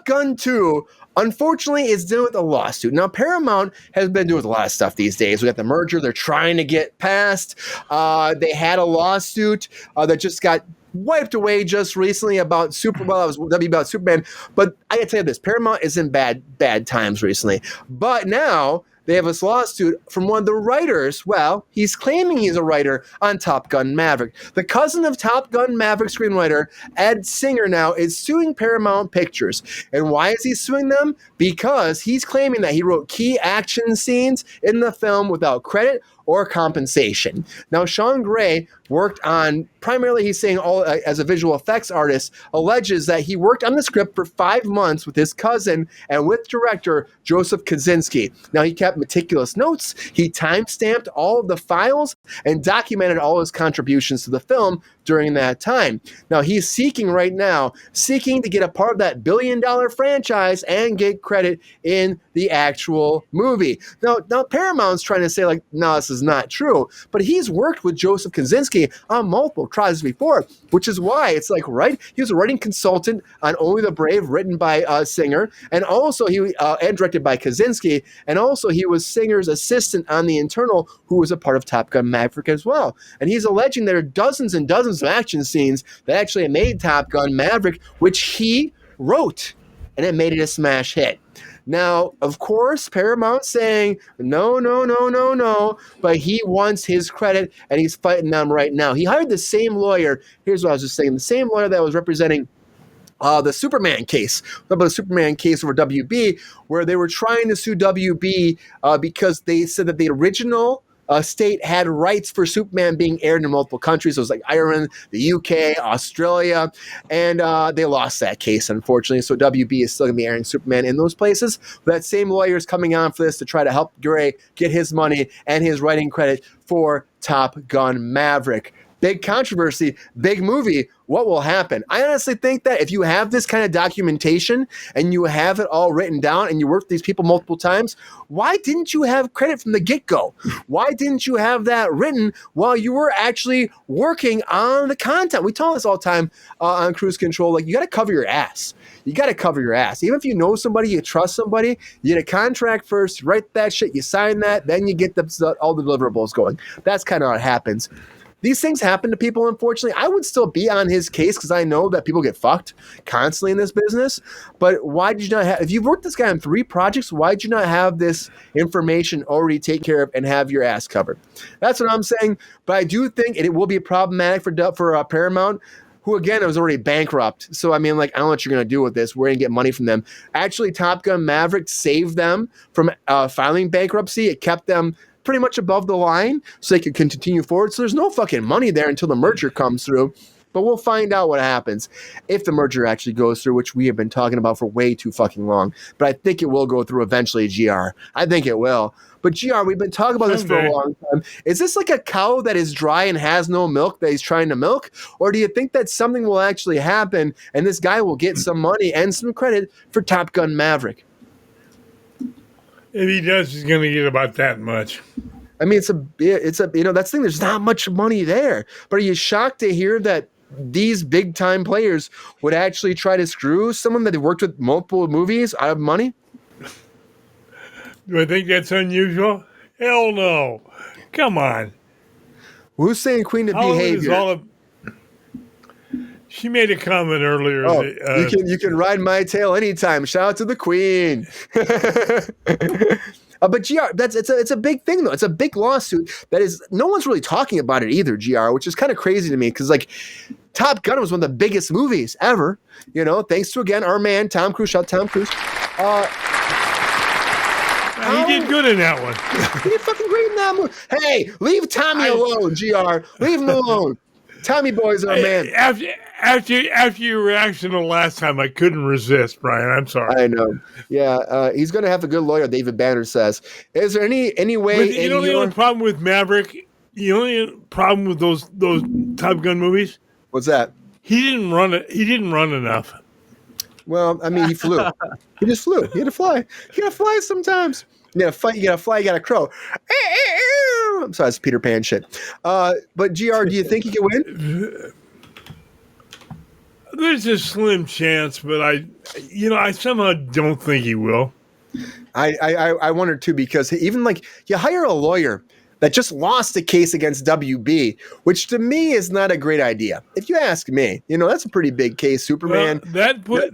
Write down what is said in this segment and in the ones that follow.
Gun 2, unfortunately, is dealing with a lawsuit. Now, Paramount has been doing a lot of stuff these days. We got the merger they're trying to get passed. They had a lawsuit that just got wiped away just recently about about Superman. But I gotta tell you this, Paramount is in bad times recently. But now they have this lawsuit from one of the writers. Well, he's claiming he's a writer on Top Gun Maverick. The cousin of Top Gun Maverick screenwriter Ed Singer now is suing Paramount Pictures. And why is he suing them? Because he's claiming that he wrote key action scenes in the film without credit or compensation. Now, Sean Gray worked on, primarily he's saying as a visual effects artist, alleges that he worked on the script for 5 months with his cousin and with director Joseph Kosinski. Now, he kept meticulous notes, he time-stamped all of the files, and documented all his contributions to the film during that time. Now, he's seeking to get a part of that billion-dollar franchise and get credit in the actual movie. Now Paramount's trying to say, like, no, this is not true, but he's worked with Joseph Kosinski on multiple projects before, which is why it's like, right? He was a writing consultant on Only the Brave, written by Singer, and also and directed by Kosinski, and also he was Singer's assistant on The Internal, who was a part of Top Gun Maverick as well. And he's alleging there are dozens and dozens of action scenes that actually made Top Gun Maverick, which he wrote, and it made it a smash hit. Now, of course, Paramount's saying, no, but he wants his credit, and he's fighting them right now. He hired the same lawyer, here's what I was just saying, the same lawyer that was representing the Superman case, the Superman case over WB, where they were trying to sue WB because they said that the original state had rights for Superman being aired in multiple countries. So it was like Ireland, the UK, Australia, and they lost that case, unfortunately. So WB is still going to be airing Superman in those places. But that same lawyer is coming on for this to try to help Gray get his money and his writing credit for Top Gun Maverick. Big controversy, big movie. What will happen? I honestly think that if you have this kind of documentation and you have it all written down and you work with these people multiple times, why didn't you have credit from the get-go? Why didn't you have that written while you were actually working on the content? We tell this all the time on Cruise Control. Like, you got to cover your ass. You got to cover your ass. Even if you know somebody, you trust somebody, you get a contract first, you write that shit, you sign that, then you get all the deliverables going. That's kind of how it happens. These things happen to people, unfortunately. I would still be on his case because I know that people get fucked constantly in this business. But why did you not have, if you've worked this guy on 3 projects, why did you not have this information already taken care of and have your ass covered? That's what I'm saying. But I do think it will be problematic for Paramount, who, again, was already bankrupt. So, I mean, like, I don't know what you're going to do with this. We're going to get money from them. Actually, Top Gun Maverick saved them from filing bankruptcy. It kept them pretty much above the line so they could continue forward. So there's no fucking money there until the merger comes through. But we'll find out what happens if the merger actually goes through, which we have been talking about for way too fucking long. But I think it will go through eventually, GR. I think it will. But GR, we've been talking about this for a long time. Is this like a cow that is dry and has no milk that he's trying to milk? Or do you think that something will actually happen and this guy will get some money and some credit for Top Gun Maverick? If he does, he's going to get about that much. I mean, it's a that's the thing. There's not much money there. But are you shocked to hear that these big time players would actually try to screw someone that they worked with multiple movies out of money? Do I think that's unusual? Hell no. Come on. Who's saying Queen of Behavior? She made a comment earlier. Oh, you can ride my tail anytime. Shout out to the Queen. But GR, it's a big thing though. It's a big lawsuit that is no one's really talking about it either, GR, which is kind of crazy to me because like Top Gun was one of the biggest movies ever. Thanks to again our man Tom Cruise. Shout out Tom Cruise. He did good in that one. He did fucking great in that movie. Hey, leave Tommy alone, GR. Leave him alone. Tommy boy's our man. After your reaction the last time, I couldn't resist, Brian. I'm sorry. I know. Yeah, he's going to have a good lawyer, David Banner says. Is there any way? The only problem with Maverick, the only problem with those Top Gun movies. What's that? He didn't run it. He didn't run enough. Well, I mean, he flew. He just flew. He had to fly. You got to fly sometimes. You got to fight. You got to fly. You got to crow. I'm sorry, it's Peter Pan shit. But GR, do you think he can win? There's a slim chance, but I somehow don't think he will. I wonder too, because even like you hire a lawyer that just lost a case against WB, which to me is not a great idea. If you ask me, that's a pretty big case. Superman. Well,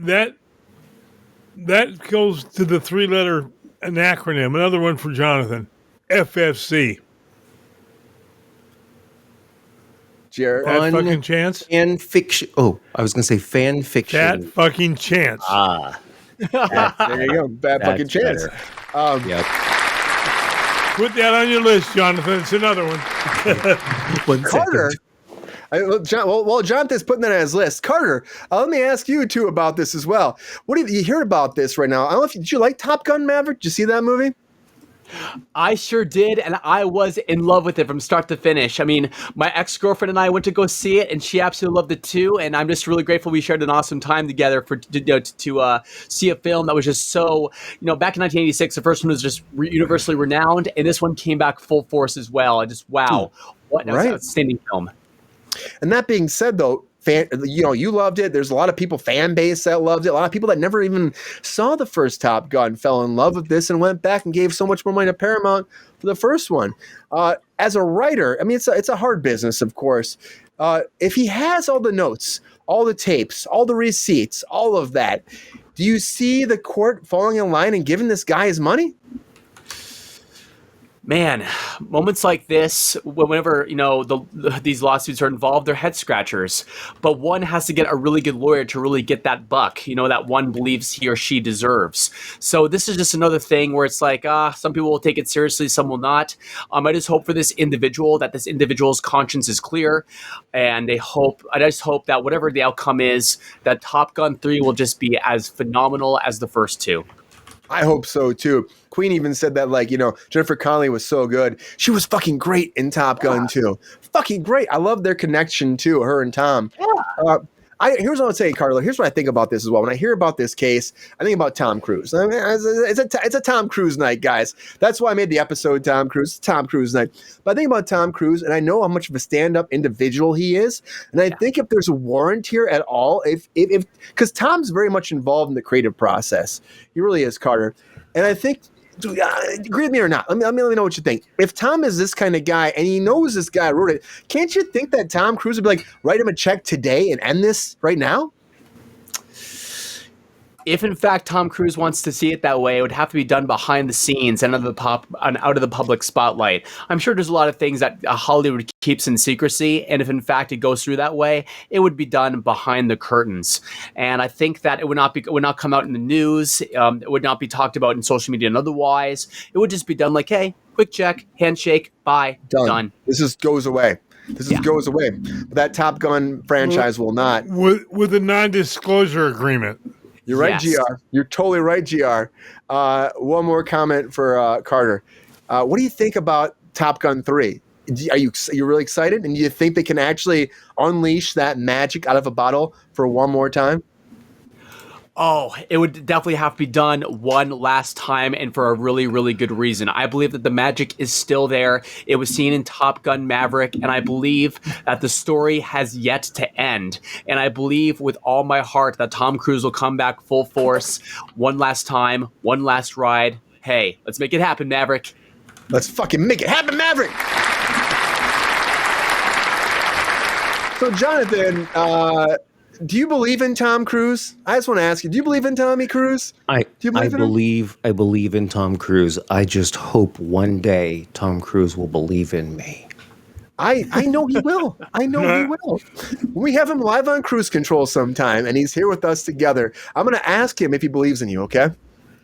that goes to the 3-letter an acronym. Another one for Jonathan. FFC. Jared. That fucking chance. Fan fiction. Oh, I was going to say fan fiction. That fucking chance. There you go. Bad fucking chance. Yep. Put that on your list, Jonathan. It's another one. Carter. Well, Jonathan's putting that on his list. Carter, let me ask you too about this as well. What do you hear about this right now? I don't know if did you like Top Gun Maverick? Did you see that movie? I sure did, and I was in love with it from start to finish. I mean, my ex-girlfriend and I went to go see it, and she absolutely loved it too. And I'm just really grateful we shared an awesome time together to see a film that was just so, back in 1986, the first one was just universally renowned, and this one came back full force as well. And just wow, what an outstanding film! And that being said, though, you loved it. There's a lot of people, fan base that loved it. A lot of people that never even saw the first Top Gun fell in love with this and went back and gave so much more money to Paramount for the first one. As a writer, I mean, it's a hard business, of course. If he has all the notes, all the tapes, all the receipts, all of that, do you see the court falling in line and giving this guy his money? Man, moments like this, whenever these lawsuits are involved, they're head scratchers. But one has to get a really good lawyer to really get that buck, that one believes he or she deserves. So this is just another thing where it's like, some people will take it seriously, some will not. I just hope for this individual that this individual's conscience is clear, and I just hope that whatever the outcome is, that Top Gun 3 will just be as phenomenal as the first two. I hope so too. Queen even said that, Jennifer Connelly was so good. She was fucking great in Top Gun too. Fucking great. I love their connection too, her and Tom. Yeah. Here's what I would say, Carla. Here's what I think about this as well. When I hear about this case, I think about Tom Cruise. I mean, it's a Tom Cruise night, guys. That's why I made the episode Tom Cruise. It's Tom Cruise night. But I think about Tom Cruise, and I know how much of a stand-up individual he is. And I think if there's a warrant here at all, if because Tom's very much involved in the creative process. He really is, Carter. And I think, agree with me or not, let me know what you think. If Tom is this kind of guy and he knows this guy wrote it, can't you think that Tom Cruise would be like, write him a check today and end this right now? If in fact Tom Cruise wants to see it that way, it would have to be done behind the scenes and out of the public spotlight. I'm sure there's a lot of things that Hollywood keeps in secrecy, and if in fact it goes through that way, it would be done behind the curtains. And I think that it would not come out in the news. It would not be talked about in social media and otherwise. It would just be done like, hey, quick check, handshake, bye, done. This goes away. Goes away. But that Top Gun franchise will not. With a non-disclosure agreement. You're right, Yes. GR. You're totally right, GR. One more comment for Carter. What do you think about Top Gun 3? Are you really excited? And do you think they can actually unleash that magic out of a bottle for one more time? Oh, it would definitely have to be done one last time, and for a really, really good reason. I believe that the magic is still there. It was seen in Top Gun Maverick, and I believe that the story has yet to end. And I believe with all my heart that Tom Cruise will come back full force one last time, one last ride. Hey, let's make it happen, Maverick. Let's fucking make it happen, Maverick! So, Jonathan, do you believe in Tom Cruise? I just want to ask you, do you believe in Tommy Cruise? I believe in Tom Cruise. I just hope one day Tom Cruise will believe in me. I know he will. I know he will. We have him live on Cruise Control sometime, and he's here with us together. I'm going to ask him if he believes in you, okay? I'm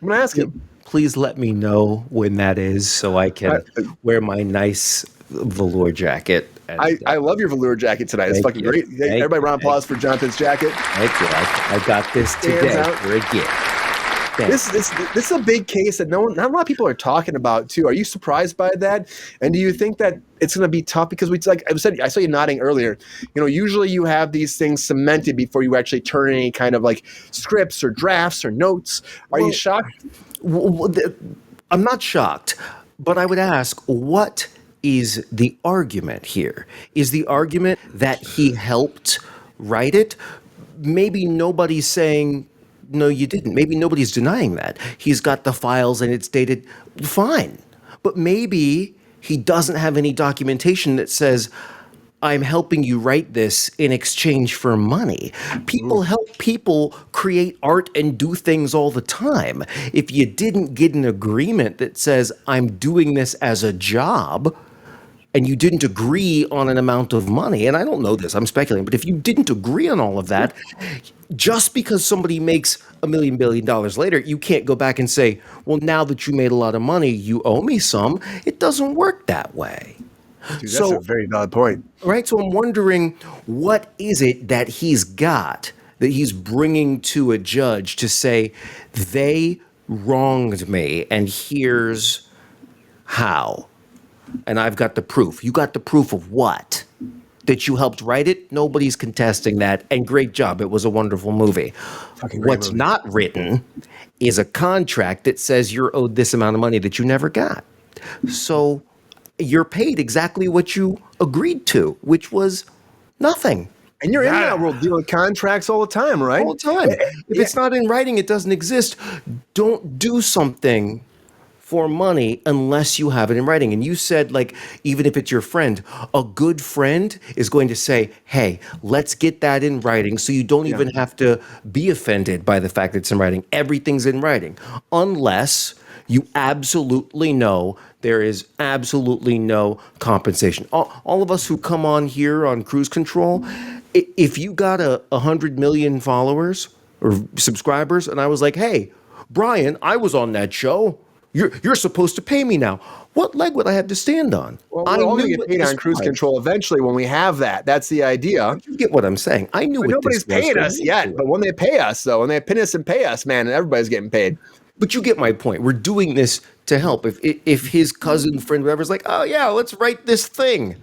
going to ask him. Please let me know when that is so I can wear my nice velour jacket. I love your velour jacket tonight. It's fucking great. Everybody round of applause for Jonathan's jacket. Thank you. I got this today for a gift. This is a big case that not a lot of people are talking about too. Are you surprised by that? And do you think that it's going to be tough? Because I saw you nodding earlier. Usually you have these things cemented before you actually turn any kind of like scripts or drafts or notes. Are you shocked? I'm not shocked, but I would ask, what is the argument here? Is the argument that he helped write it? maybe nobody's saying, no, you didn't. Maybe nobody's denying that. He's got the files and it's dated. Fine. But maybe he doesn't have any documentation that says, I'm helping you write this in exchange for money. People help people create art and do things all the time. If you didn't get an agreement that says, I'm doing this as a job, and you didn't agree on an amount of money, and I don't know this, I'm speculating, but if you didn't agree on all of that, just because somebody makes $1 billion later, you can't go back and say, well, now that you made a lot of money, you owe me some. It doesn't work that way. Dude, that's a very valid point. Right, so I'm wondering, what is it that he's got that he's bringing to a judge to say, they wronged me, and here's how? And I've got the proof. You got the proof of what? That you helped write it? Nobody's contesting that. And great job. It was a wonderful movie. What's movie. not written is a contract that says you're owed this amount of money that you never got. So you're paid exactly what you agreed to, which was nothing. And you're in that world dealing with contracts all the time, right? All the time. If it's not in writing, it doesn't exist. Don't do something for money unless you have it in writing. And you said, like, even if it's your friend, a good friend is going to say, hey, let's get that in writing so you don't even have to be offended by the fact that it's in writing. Everything's in writing. Unless you absolutely know there is absolutely no compensation. All of us who come on here on Cruise Control, if you got 100 million followers or subscribers, and I was like, hey, Brian, I was on that show. You're supposed to pay me now. What leg would I have to stand on? Well, we're all going to get paid on Cruise Control eventually when we have that. That's the idea. You get what I'm saying? I knew what nobody's paying us yet, but when they pay us, though, when they pin us and pay us, man, everybody's getting paid. But you get my point. We're doing this to help. If his cousin, friend, whoever's like, oh, yeah, let's write this thing,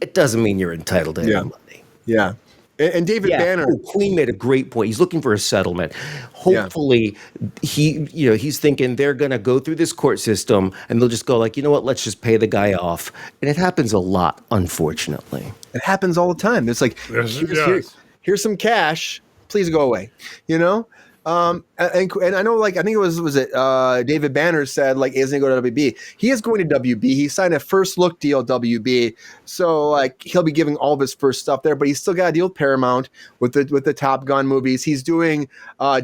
it doesn't mean you're entitled to any money. Yeah. And David Banner. Queen made a great point. He's looking for a settlement. Hopefully, he's thinking they're going to go through this court system and they'll just go like, you know what, let's just pay the guy off. And it happens a lot, unfortunately. It happens all the time. It's like, here's some cash. Please go away. You know? And I know, like, I think it was David Banner said, like, isn't he going to WB? He is going to WB. He signed a first look deal WB, so like he'll be giving all of his first stuff there. But he's still got a deal with Paramount with the Top Gun movies. He's doing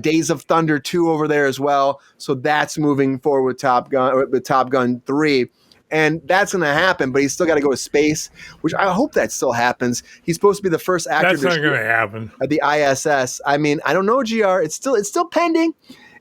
Days of Thunder 2 over there as well, so that's moving forward with Top Gun 3. And that's going to happen, but he's still got to go to space, which I hope that still happens. He's supposed to be the first actor. That's not going to happen at the ISS. I mean, I don't know, GR. It's still pending.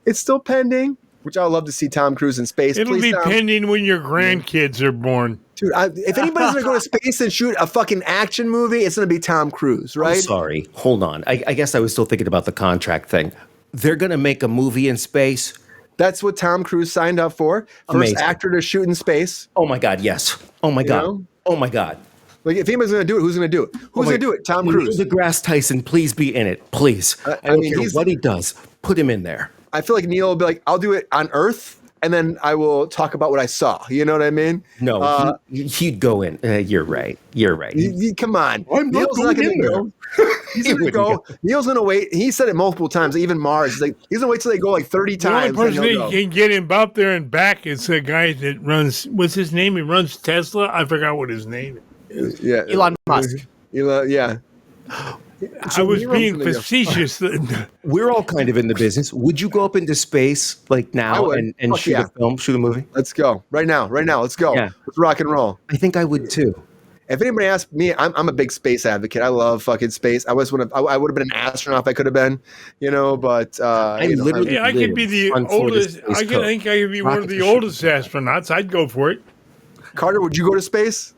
It's still pending. Which I would love to see Tom Cruise in space. It'll be pending when your grandkids are born. Dude, if anybody's going to go to space and shoot a fucking action movie, it's going to be Tom Cruise, right? I'm sorry. Hold on. I guess I was still thinking about the contract thing. They're going to make a movie in space. That's what Tom Cruise signed up for. First actor to shoot in space. Oh my God, yes. Oh my God. Know? Oh my God. Like, if anybody's going to do it, who's going to do it? Who's going to do it? Tom Cruise. Neil deGrasse Tyson, please be in it. Please. I don't care what he does. Put him in there. I feel like Neil will be like, I'll do it on Earth, and then I will talk about what I saw. You know what I mean? No, he'd go in. You're right. You're right. Come on. Neil's not going to go. He's going to go. Neil's going to wait. He said it multiple times, even Mars. He's like, he's going to wait till they go like 30 times. The only person that can get him up there and back is the guy that runs, what's his name? He runs Tesla. I forgot what his name is. Yeah. Elon Musk. Yeah. I was being facetious. We're all kind of in the business. Would you go up into space like now and shoot a film, shoot a movie? Let's go. Right now. Let's go. Yeah. Let's rock and roll. I think I would too. If anybody asks me, I'm a big space advocate. I love fucking space. I would have been an astronaut if I could have been, but I could be the oldest. I think I could be one of the oldest astronauts. I'd go for it. Carter, would you go to space?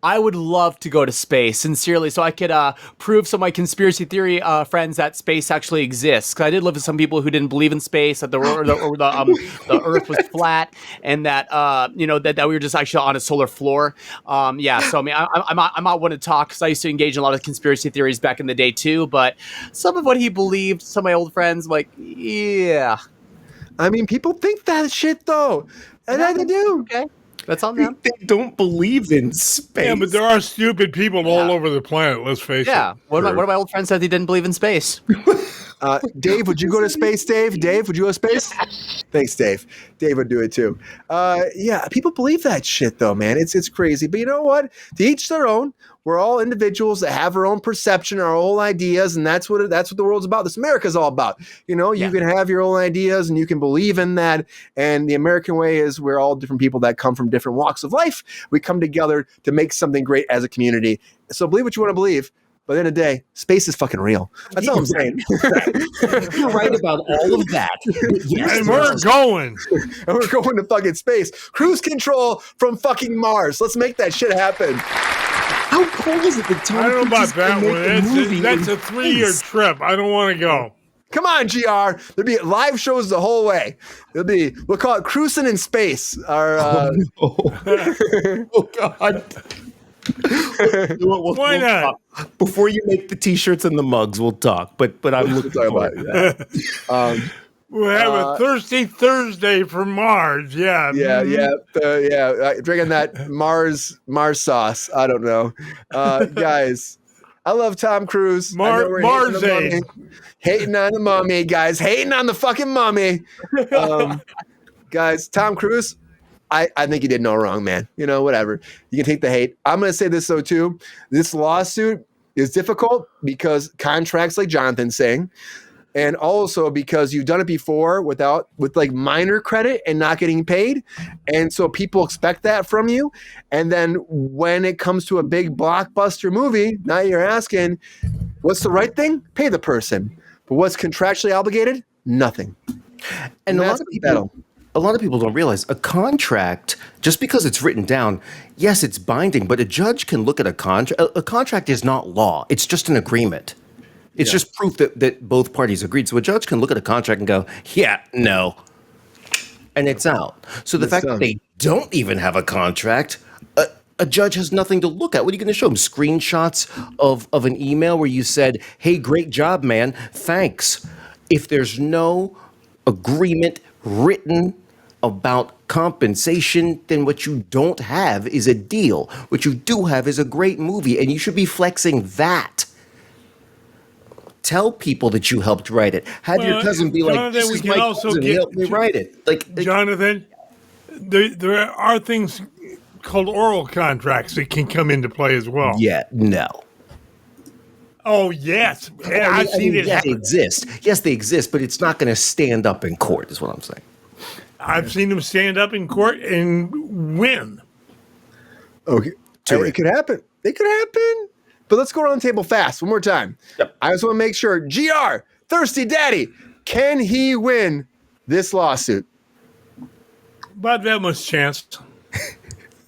I would love to go to space, sincerely, so I could prove some of my conspiracy theory friends that space actually exists. Because I did live with some people who didn't believe in space, that the Earth was flat, and that that we were just actually on a solar floor. So I mean, I'm not one to talk because I used to engage in a lot of conspiracy theories back in the day too. But some of what he believed, some of my old friends, like, yeah. I mean, people think that shit though, and they do. Okay. That's on them. They don't believe in space. Yeah, but there are stupid people all over the planet. Let's face Yeah. it. One of my old friends said he didn't believe in space. Dave, would you go to space, Dave? Dave, would you go to space? Thanks, Dave. Dave would do it too. Yeah, people believe that shit though, man. It's crazy. But you know what? To each their own. We're all individuals that have our own perception, our own ideas, and that's what the world's about. This America's all about. You know, you can have your own ideas and you can believe in that. And the American way is we're all different people that come from different walks of life. We come together to make something great as a community. So believe what you want to believe. But at the end of the day, space is fucking real. That's all I'm saying. You're right about all of that. Yes, And we're going. And we're going to fucking space. Cruise control from fucking Mars. Let's make that shit happen. How cool is it that Tom I don't know Cruise about that can make a one. movie That's in a 3-year space? trip. I don't want to go. Come on, GR. There'll be live shows the whole way. We'll call it Cruising in Space. Oh, God. Why not? Talk. Before you make the t-shirts and the mugs, we'll talk. But I'm looking forward to that. We'll have a Thirsty Thursday for Mars. Yeah. Drinking that Mars sauce. I don't know. Guys, I love Tom Cruise. I know we're hating on the mummy, guys. Hating on the fucking mummy. Guys, Tom Cruise, I think you did no wrong, man. You know, whatever. You can take the hate. I'm going to say this, though, too. This lawsuit is difficult because contracts, like Jonathan's saying, and also because you've done it before with like minor credit and not getting paid. And so people expect that from you. And then when it comes to a big blockbuster movie, now you're asking, what's the right thing? Pay the person. But what's contractually obligated? Nothing. And a lot of people don't realize a contract, just because it's written down, yes, it's binding, but a judge can look at a contract. A contract is not law. It's just an agreement. It's just proof that both parties agreed. So a judge can look at a contract and go, yeah, no. And it's out. So the fact that they don't even have a contract, a judge has nothing to look at. What are you going to show him? Screenshots of an email where you said, hey, great job, man. Thanks. If there's no agreement written about compensation, then what you don't have is a deal. What you do have is a great movie, and you should be flexing that. Tell people that you helped write it. Have your cousin be like, "This is my cousin. He helped me write it." Like Jonathan, there are things called oral contracts that can come into play as well. Yeah, no. Oh yes, I've seen it. Yes, they exist. Yes, they exist, but it's not going to stand up in court. Is what I'm saying. I've seen them stand up in court and win. Okay, it could happen. It could happen. But let's go around the table fast one more time. Yep. I just want to make sure, GR, Thirsty Daddy, can he win this lawsuit? About that much chance.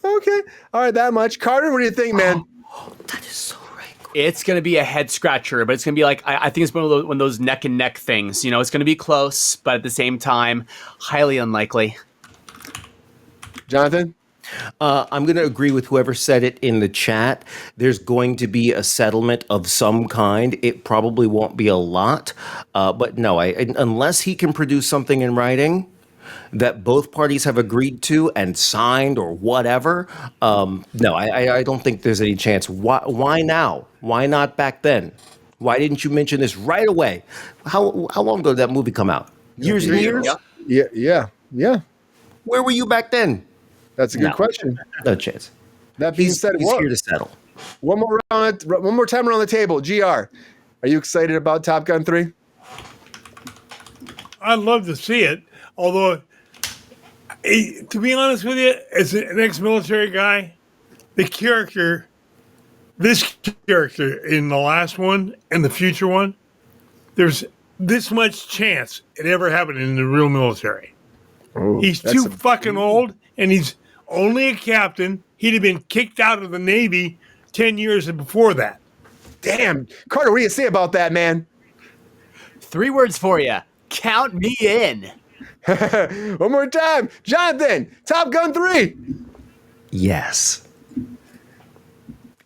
Okay. All right, that much. Carter, what do you think, man? Oh, that is so right. It's going to be a head scratcher, but it's going to be like, I think it's one of those neck and neck things. You know, it's going to be close, but at the same time, highly unlikely. Jonathan? I'm going to agree with whoever said it in the chat. There's going to be a settlement of some kind. It probably won't be a lot, but no, unless he can produce something in writing that both parties have agreed to and signed or whatever, no, I don't think there's any chance. Why now? Why not back then? Why didn't you mention this right away? How long ago did that movie come out? Years and years? Yeah. Where were you back then? That's a good question. No chance. That being said, he's here to settle. One more time around the table. GR, are you excited about Top Gun 3? I'd love to see it, although, to be honest with you, as an ex-military guy, this character in the last one and the future one, there's this much chance it ever happened in the real military. Oh, he's too fucking old, and he's only a captain. He'd have been kicked out of the Navy 10 years before that. Damn. Carter, what do you say about that, man? 3 words for you. Count me in. One more time. Jonathan, Top Gun 3. Yes.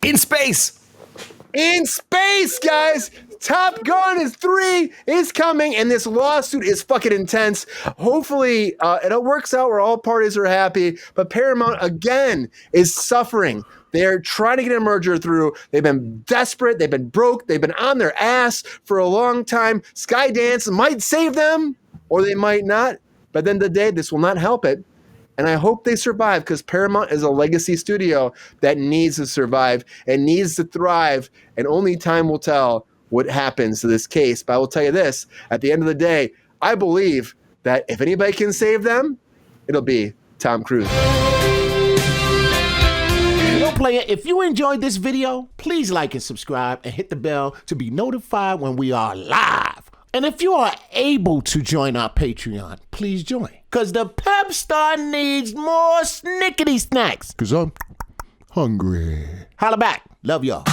In space. In space, guys. Top Gun 3 is coming, and this lawsuit is fucking intense. Hopefully, it works out where all parties are happy, but Paramount, again, is suffering. They're trying to get a merger through. They've been desperate. They've been broke. They've been on their ass for a long time. Skydance might save them, or they might not. But at the end of the day, this will not help it. And I hope they survive, because Paramount is a legacy studio that needs to survive and needs to thrive. And only time will tell what happens to this case. But I will tell you this, at the end of the day, I believe that if anybody can save them, it'll be Tom Cruise. Player, if you enjoyed this video, please like and subscribe and hit the bell to be notified when we are live. And if you are able to join our Patreon, please join. Because the Pepestar needs more snickety snacks. Because I'm hungry. Holla back. Love y'all.